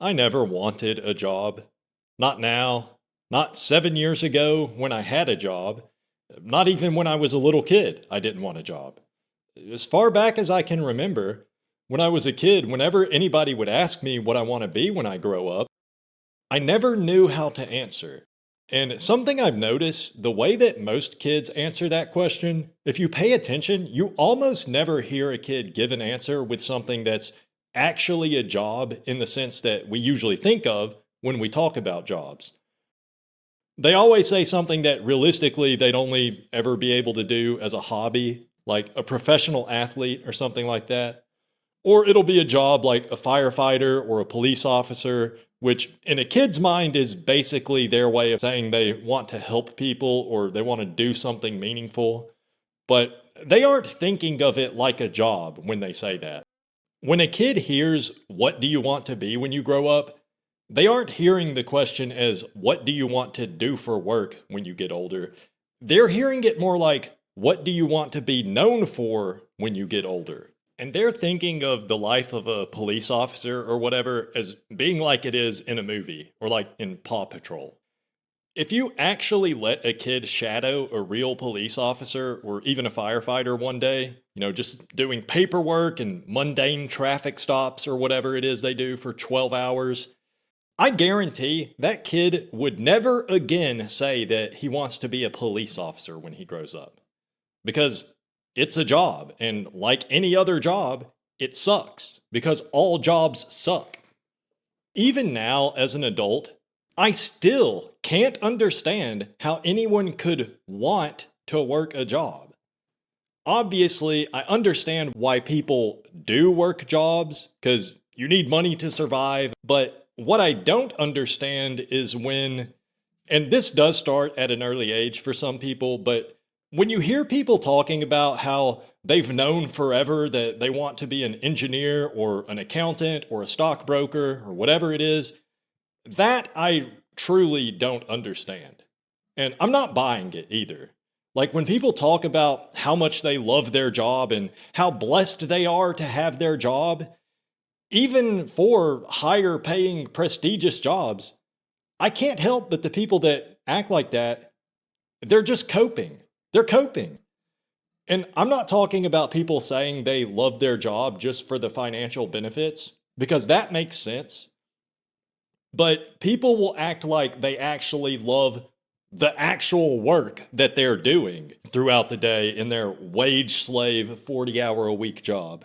I never wanted a job. Not now. Not 7 years ago when I had a job. Not even when I was a little kid, I didn't want a job. As far back as I can remember, when I was a kid, whenever anybody would ask me what I want to be when I grow up, I never knew how to answer. And something I've noticed, the way that most kids answer that question, if you pay attention, you almost never hear a kid give an answer with something that's actually a job in the sense that we usually think of when we talk about jobs. They always say something that realistically they'd only ever be able to do as a hobby, like a professional athlete or something like that. Or it'll be a job like a firefighter or a police officer, which in a kid's mind is basically their way of saying they want to help people or they want to do something meaningful. But they aren't thinking of it like a job when they say that. When a kid hears, "What do you want to be when you grow up?" they aren't hearing the question as, "What do you want to do for work when you get older?" They're hearing it more like, "What do you want to be known for when you get older?" And they're thinking of the life of a police officer or whatever as being like it is in a movie or like in Paw Patrol. If you actually let a kid shadow a real police officer or even a firefighter one day, just doing paperwork and mundane traffic stops or whatever it is they do for 12 hours, I guarantee that kid would never again say that he wants to be a police officer when he grows up. Because it's a job, and like any other job, it sucks, because all jobs suck. Even now, as an adult, I still can't understand how anyone could want to work a job. Obviously, I understand why people do work jobs, because you need money to survive, but what I don't understand is when, and this does start at an early age for some people, but when you hear people talking about how they've known forever that they want to be an engineer or an accountant or a stockbroker or whatever it is, that I truly don't understand. And I'm not buying it either. Like when people talk about how much they love their job and how blessed they are to have their job, even for higher paying prestigious jobs, I can't help but the people that act like that, they're just coping. They're coping. And I'm not talking about people saying they love their job just for the financial benefits, because that makes sense. But people will act like they actually love the actual work that they're doing throughout the day in their wage slave 40-hour-a-week job.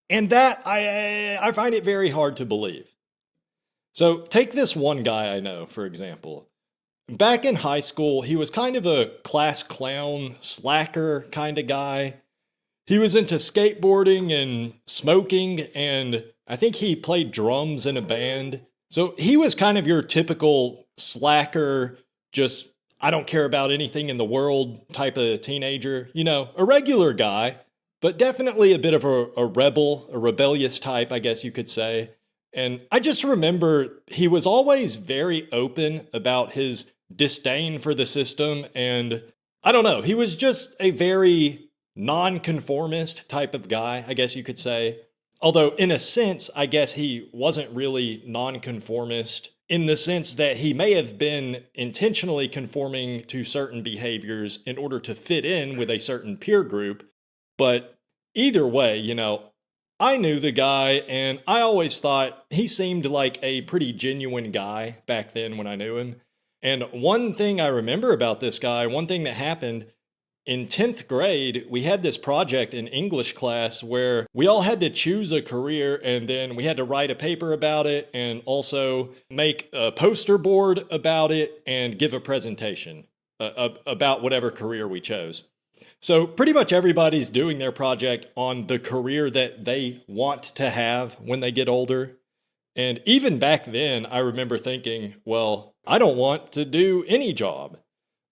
And that, I find it very hard to believe. So take this one guy I know, for example. Back in high school, he was kind of a class clown, slacker kind of guy. He was into skateboarding and smoking, and I think he played drums in a band. So he was kind of your typical slacker, just I don't care about anything in the world type of teenager. A regular guy, but definitely a bit of a rebel, a rebellious type, I guess you could say. And I just remember he was always very open about his disdain for the system. And I don't know, he was just a very nonconformist type of guy, I guess you could say. Although, in a sense, I guess he wasn't really nonconformist in the sense that he may have been intentionally conforming to certain behaviors in order to fit in with a certain peer group. But either way, I knew the guy, and I always thought he seemed like a pretty genuine guy back then when I knew him. And one thing I remember about this guy, one thing that happened, in 10th grade, we had this project in English class where we all had to choose a career and then we had to write a paper about it and also make a poster board about it and give a presentation about whatever career we chose. So pretty much everybody's doing their project on the career that they want to have when they get older. And even back then, I remember thinking, well, I don't want to do any job.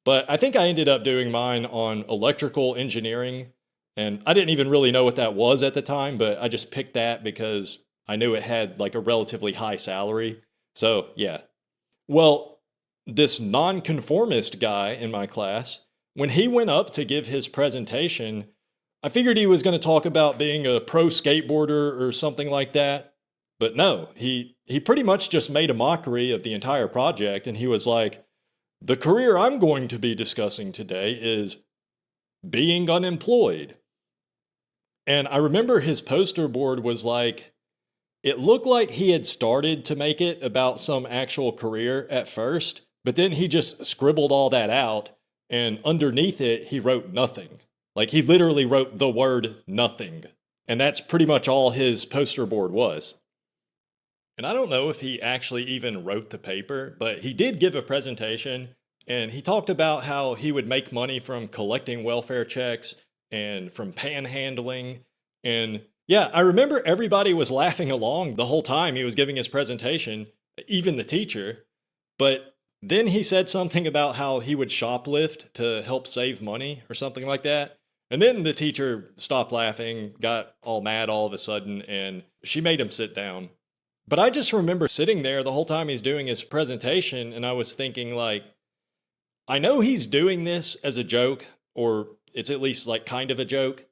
But I think I ended up doing mine on electrical engineering. And I didn't even really know what that was at the time, but I just picked that because I knew it had like a relatively high salary. So yeah. Well, this nonconformist guy in my class, when he went up to give his presentation, I figured he was going to talk about being a pro skateboarder or something like that. But no, he pretty much just made a mockery of the entire project, and he was like, the career I'm going to be discussing today is being unemployed. And I remember his poster board was like, it looked like he had started to make it about some actual career at first, but then he just scribbled all that out, and underneath it, he wrote nothing. Like, he literally wrote the word nothing. And that's pretty much all his poster board was. And I don't know if he actually even wrote the paper, but he did give a presentation, and he talked about how he would make money from collecting welfare checks and from panhandling. And yeah, I remember everybody was laughing along the whole time he was giving his presentation, even the teacher. But then he said something about how he would shoplift to help save money or something like that. And then the teacher stopped laughing, got all mad all of a sudden, and she made him sit down. But I just remember sitting there the whole time he's doing his presentation, and I was thinking, like, I know he's doing this as a joke, or it's at least like kind of a joke,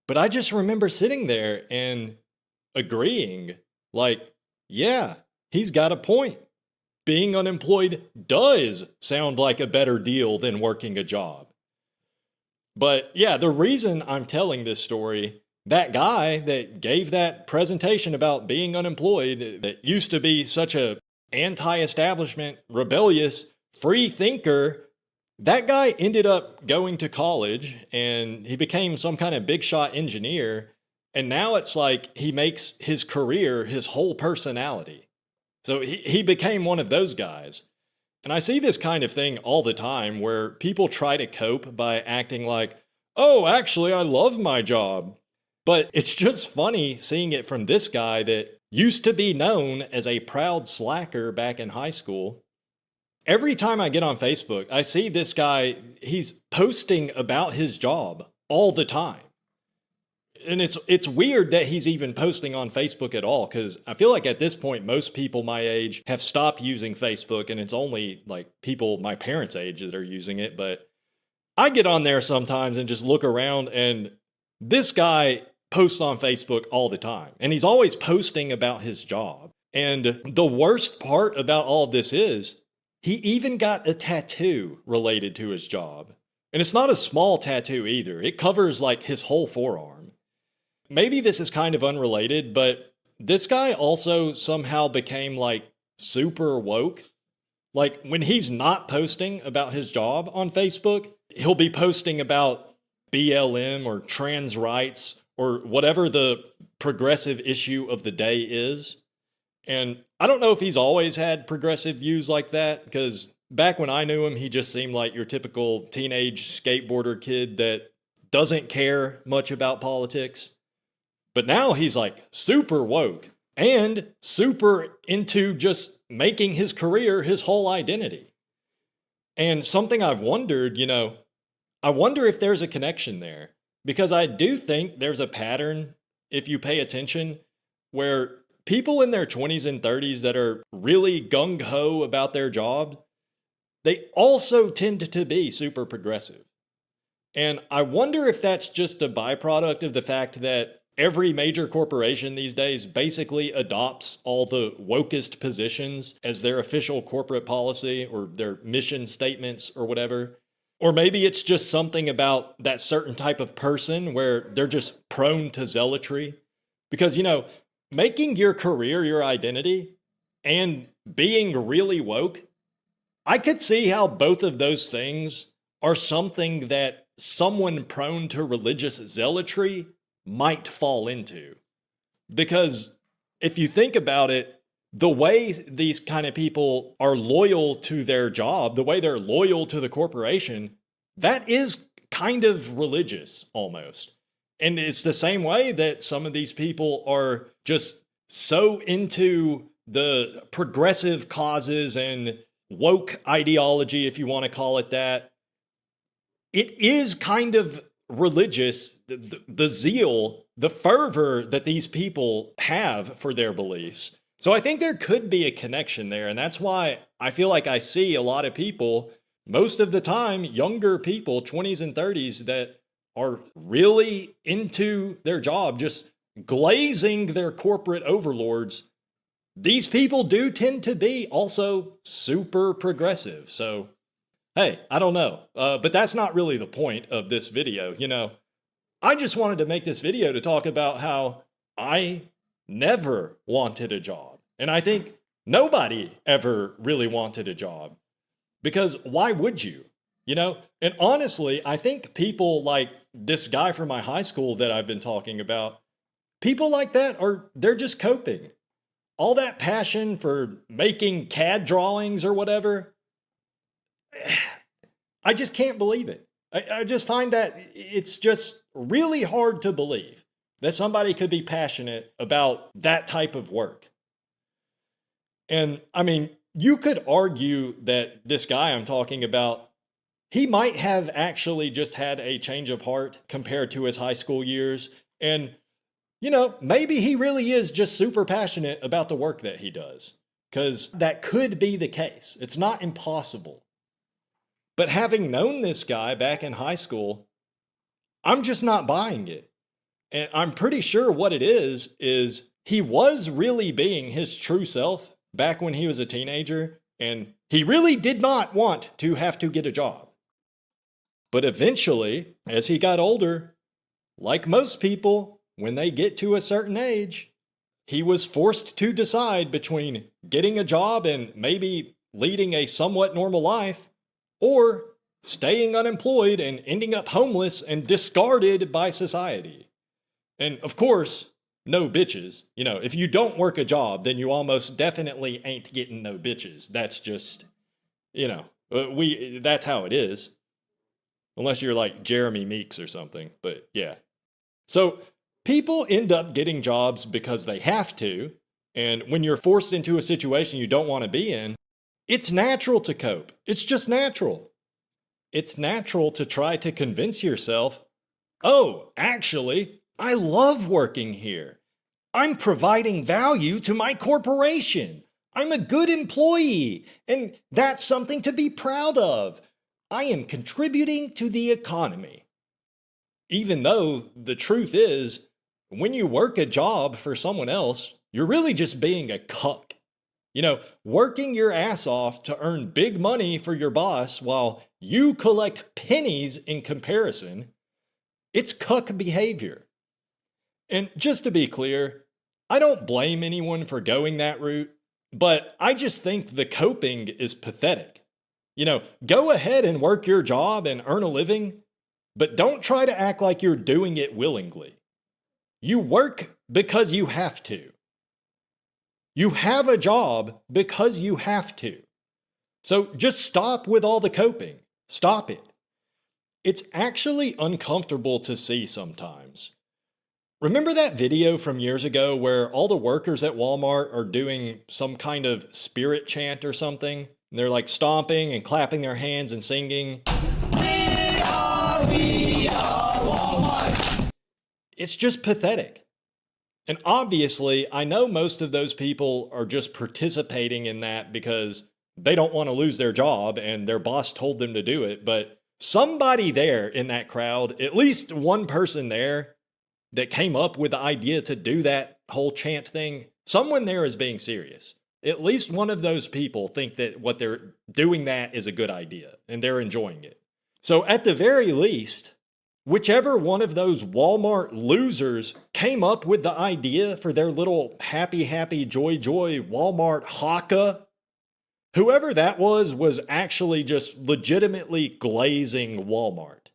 but I just remember sitting there and agreeing, like, yeah, he's got a point. Being unemployed does sound like a better deal than working a job. But yeah, the reason I'm telling this story, that guy that gave that presentation about being unemployed, that used to be such a anti-establishment, rebellious, free thinker, that guy ended up going to college and he became some kind of big shot engineer. And now it's like he makes his career his whole personality. So he became one of those guys. And I see this kind of thing all the time where people try to cope by acting like, oh, actually, I love my job. But it's just funny seeing it from this guy that used to be known as a proud slacker back in high school. Every time I get on Facebook, I see this guy, he's posting about his job all the time. And it's weird that he's even posting on Facebook at all, because I feel like at this point, most people my age have stopped using Facebook, and it's only like people my parents' age that are using it. But I get on there sometimes and just look around, and this guy posts on Facebook all the time, and he's always posting about his job. And the worst part about all of this is he even got a tattoo related to his job. And it's not a small tattoo either. It covers like his whole forearm. Maybe this is kind of unrelated, but this guy also somehow became like super woke. Like when he's not posting about his job on Facebook, he'll be posting about BLM or trans rights or whatever the progressive issue of the day is. And I don't know if he's always had progressive views like that, because back when I knew him, he just seemed like your typical teenage skateboarder kid that doesn't care much about politics. But now he's like super woke and super into just making his career his whole identity. And something I've wondered, I wonder if there's a connection there, because I do think there's a pattern, if you pay attention, where people in their 20s and 30s that are really gung-ho about their job, they also tend to be super progressive. And I wonder if that's just a byproduct of the fact that every major corporation these days basically adopts all the wokest positions as their official corporate policy or their mission statements or whatever. Or maybe it's just something about that certain type of person where they're just prone to zealotry. Because, making your career your identity and being really woke, I could see how both of those things are something that someone prone to religious zealotry might fall into. Because if you think about it, the way these kind of people are loyal to their job, the way they're loyal to the corporation, that is kind of religious almost. And it's the same way that some of these people are just so into the progressive causes and woke ideology, if you want to call it that. It is kind of religious, the zeal, the fervor that these people have for their beliefs. So I think there could be a connection there. And that's why I feel like I see a lot of people, most of the time, younger people, 20s and 30s, that are really into their job, just glazing their corporate overlords, these people do tend to be also super progressive. So, hey, I don't know. But that's not really the point of this video. I just wanted to make this video to talk about how I never wanted a job. And I think nobody ever really wanted a job. Because why would you? And honestly, I think people like this guy from my high school that I've been talking about, people like that they're just coping. All that passion for making CAD drawings or whatever, I just can't believe it. I just find that it's just really hard to believe that somebody could be passionate about that type of work. And I mean, you could argue that this guy I'm talking about, he might have actually just had a change of heart compared to his high school years. And, maybe he really is just super passionate about the work that he does. Because that could be the case. It's not impossible. But having known this guy back in high school, I'm just not buying it. And I'm pretty sure what it is he was really being his true self back when he was a teenager, and he really did not want to have to get a job. But eventually, as he got older, like most people, when they get to a certain age, he was forced to decide between getting a job and maybe leading a somewhat normal life, or staying unemployed and ending up homeless and discarded by society. And of course, no bitches. If you don't work a job, then you almost definitely ain't getting no bitches. That's just, that's how it is. Unless you're like Jeremy Meeks or something, but yeah. So people end up getting jobs because they have to. And when you're forced into a situation you don't want to be in, it's natural to cope. It's just natural. It's natural to try to convince yourself, oh, actually, I love working here. I'm providing value to my corporation. I'm a good employee, and that's something to be proud of. I am contributing to the economy. Even though the truth is, when you work a job for someone else, you're really just being a cuck. Working your ass off to earn big money for your boss while you collect pennies in comparison, it's cuck behavior. And just to be clear, I don't blame anyone for going that route, but I just think the coping is pathetic. Go ahead and work your job and earn a living, but don't try to act like you're doing it willingly. You work because you have to. You have a job because you have to. So just stop with all the coping. Stop it. It's actually uncomfortable to see sometimes. Remember that video from years ago where all the workers at Walmart are doing some kind of spirit chant or something? And they're like stomping and clapping their hands and singing. We are Walmart. It's just pathetic. And obviously, I know most of those people are just participating in that because they don't want to lose their job and their boss told them to do it. But somebody there in that crowd, at least one person there that came up with the idea to do that whole chant thing, someone there is being serious. At least one of those people think that what they're doing that is a good idea and they're enjoying it. So at the very least, whichever one of those Walmart losers came up with the idea for their little happy, joy Walmart haka, whoever that was actually just legitimately glazing Walmart.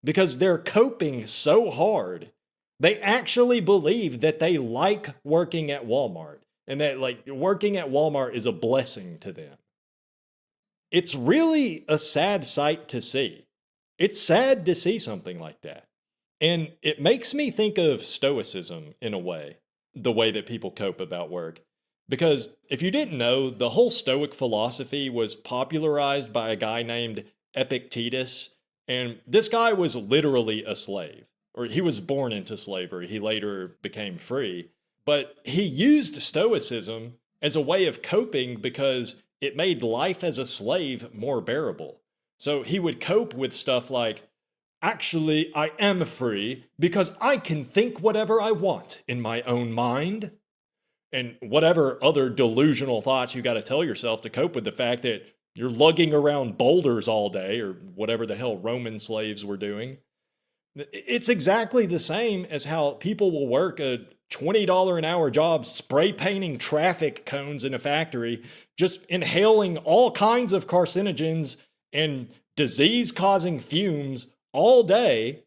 Because they're coping so hard, they actually believe that they like working at Walmart and that working at Walmart is a blessing to them. It's really a sad sight to see. It's sad to see something like that. And it makes me think of Stoicism in a way, the way that people cope about work. Because if you didn't know, the whole Stoic philosophy was popularized by a guy named Epictetus. And this guy was literally a slave, or he was born into slavery. He later became free. But he used Stoicism as a way of coping because it made life as a slave more bearable. So he would cope with stuff like, Actually, I am free because I can think whatever I want in my own mind. And whatever other delusional thoughts you got to tell yourself to cope with the fact that you're lugging around boulders all day or whatever the hell Roman slaves were doing. It's exactly the same as how people will work a $20 an hour job spray painting traffic cones in a factory, just inhaling all kinds of carcinogens and disease causing fumes all day.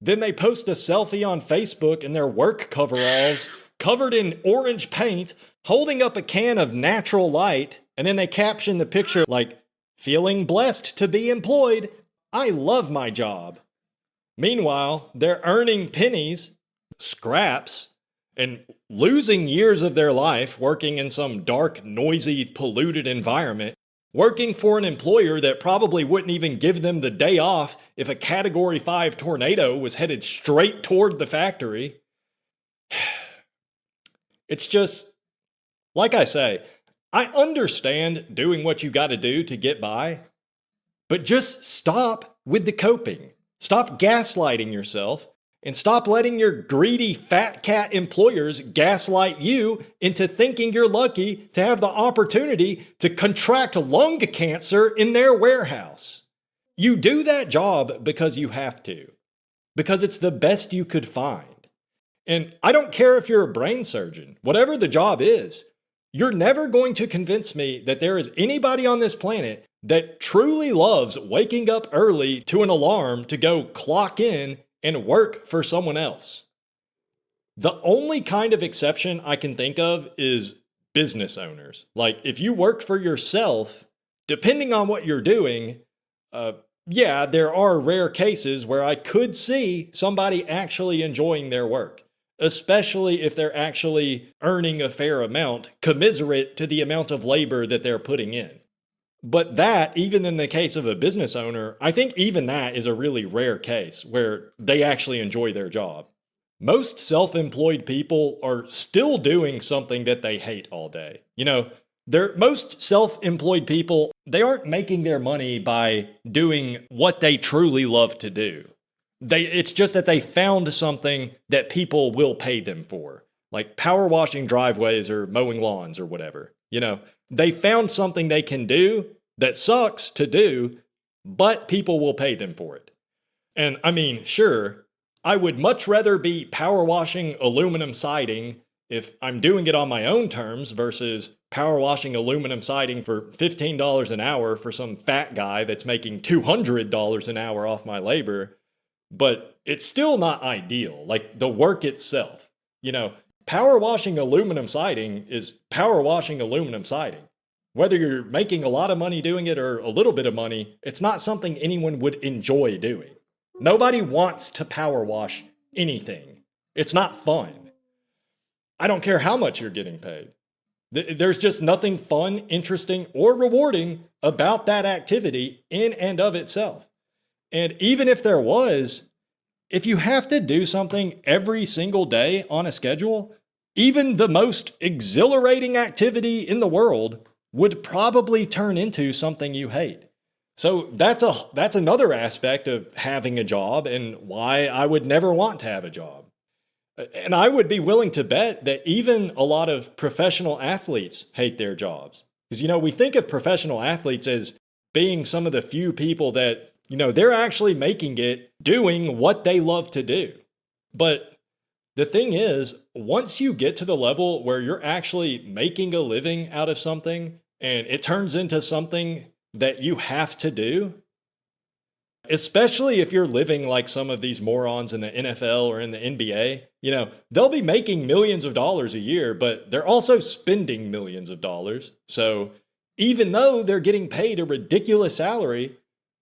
Then they post a selfie on Facebook in their work coveralls, covered in orange paint, holding up a can of natural light, and then they caption the picture like, feeling blessed to be employed. I love my job. Meanwhile, they're earning pennies, scraps, and losing years of their life working in some dark, noisy, polluted environment, working for an employer that probably wouldn't even give them the day off if a Category 5 tornado was headed straight toward the factory. It's just, like I say, I understand doing what you got to do to get by, but just stop with the coping. Stop gaslighting yourself and stop letting your greedy fat cat employers gaslight you into thinking you're lucky to have the opportunity to contract lung cancer in their warehouse. You do that job because you have to, because it's the best you could find. And I don't care if you're a brain surgeon, whatever the job is, you're never going to convince me that there is anybody on this planet that truly loves waking up early to an alarm to go clock in and work for someone else. The only kind of exception I can think of is business owners. Like if you work for yourself, depending on what you're doing, yeah, there are rare cases where I could see somebody actually enjoying their work, especially if they're actually earning a fair amount, commensurate to the amount of labor that they're putting in. But that, even in the case of a business owner, I think even that is a really rare case where they actually enjoy their job. Most self-employed people are still doing something that they hate all day. You know, most self-employed people, they aren't making their money by doing what they truly love to do. It's just that they found something that people will pay them for, like power washing driveways or mowing lawns or whatever. You know, they found something they can do that sucks to do, but people will pay them for it. And I mean, sure, I would much rather be power washing aluminum siding if I'm doing it on my own terms versus power washing aluminum siding for $15 an hour for some fat guy that's making $200 an hour off my labor. But it's still not ideal, like the work itself. You know, power washing aluminum siding is power washing aluminum siding. Whether you're making a lot of money doing it or a little bit of money, it's not something anyone would enjoy doing. Nobody wants to power wash anything. It's not fun. I don't care how much you're getting paid. There's just nothing fun, interesting, or rewarding about that activity in and of itself. And even if there was, if you have to do something every single day on a schedule, even the most exhilarating activity in the world would probably turn into something you hate. So that's another aspect of having a job and why I would never want to have a job. And I would be willing to bet that even a lot of professional athletes hate their jobs. Because, you know, we think of professional athletes as being some of the few people that, you know, they're actually making it doing what they love to do. But the thing is, once you get to the level where you're actually making a living out of something and it turns into something that you have to do, especially if you're living like some of these morons in the NFL or in the NBA, you know, they'll be making millions of dollars a year, but they're also spending millions of dollars. So even though they're getting paid a ridiculous salary,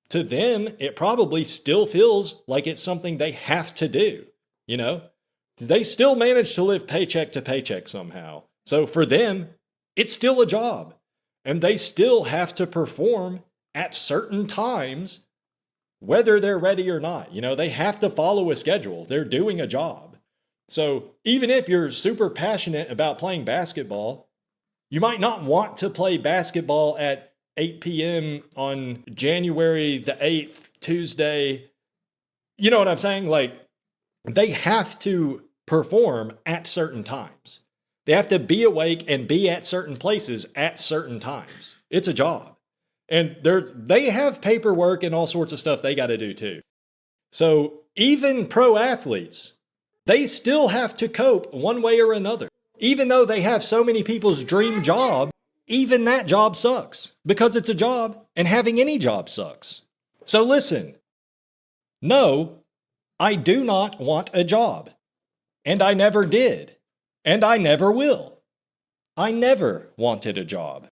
to them, it probably still feels like it's something they have to do, you know? They still manage to live paycheck to paycheck somehow. So for them, it's still a job. And they still have to perform at certain times, whether they're ready or not. You know, they have to follow a schedule. They're doing a job. So even if you're super passionate about playing basketball, you might not want to play basketball at 8 p.m. on January the 8th, Tuesday, You know what I'm saying? Like, they have to perform at certain times. They have to be awake and be at certain places at certain times. It's a job. And they have paperwork and all sorts of stuff they got to do too. So even pro athletes, they still have to cope one way or another. Even though they have so many people's dream job, even that job sucks because it's a job and having any job sucks. So listen, no, I do not want a job. And I never did. And I never will. I never wanted a job.